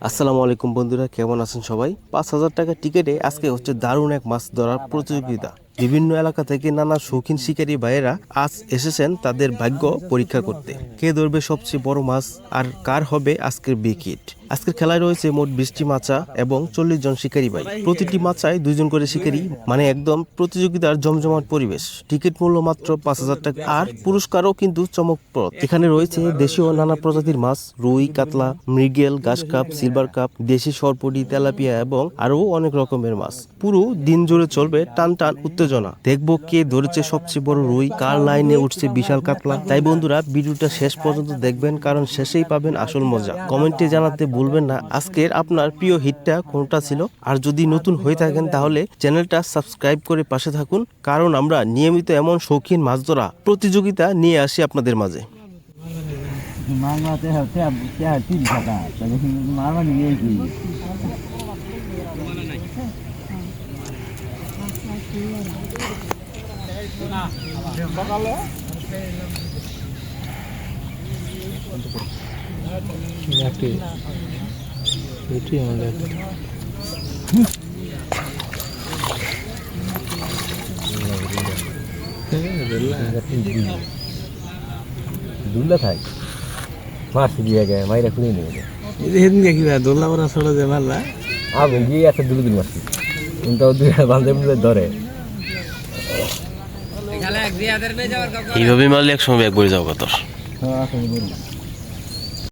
আসসালামু আলাইকুম বন্ধুরা, কেমন আছেন সবাই? 5,000 টাকা টিকেটে আজকে হচ্ছে দারুণ এক মাছ ধরার প্রতিযোগিতা। বিভিন্ন এলাকা থেকে নানা শৌখিন শিকারী ভাইয়েরা আজ এসেছেন তাদের ভাগ্য পরীক্ষা করতে। কে ধরবে সবচেয়ে বড় মাছ আর কার হবে আজকের বিকেট। আজকের খেলায় রয়েছে মোট 20টি মাচা এবং 40 জন শিকারী ভাই। প্রতিটি মাচায় 2 জন করে শিকারী, মানে একদম প্রতিযোগিতার জমজমাট পরিবেশ। টিকিট মূল্য মাত্র 5,000 টাকা আর পুরস্কারও কিন্তু চমকপ্রদ। এখানে রয়েছে দেশীয় নানা প্রজাতির মাছ, রুই, কাতলা, মৃগেল, ঘাস কাপ, সিলভার কাপ, দেশি সরপুঁটি, তেলাপিয়া এবং আরো অনেক রকমের মাছ। পুরো দিন জুড়ে চলবে টান টান উত্তেজনা। দেখবো কে ধরেছে সবচেয়ে বড় রুই, কার লাইনে উঠছে বিশাল কাতলা। তাই বন্ধুরা, ভিডিওটা শেষ পর্যন্ত দেখবেন, কারণ শেষেই পাবেন আসল মজা। কমেন্টে জানাতে ভুলবেন না আজকের আপনার প্রিয় হিটটা কোনটা ছিল। আর যদি নতুন হয়ে থাকেন তাহলে চ্যানেলটা সাবস্ক্রাইব করে পাশে থাকুন, কারণ আমরা নিয়মিত এমন শৌখিন মাছ ধরা প্রতিযোগিতা নিয়ে আসি আপনাদের মাঝে। দুল্লা থাক মারছি দিয়ে গে মাইরা খুলে নিয়ে সেদিন কিবা দোল্লা করা ছোড়া যে মারলা আগুন গিয়ে আছে দুলু দিন মারছি কিন্তু দুই বান্ধে বুঝে ধরে এইভাবে মারলে এক সময় ব্যাগ বয়ে যাও কত।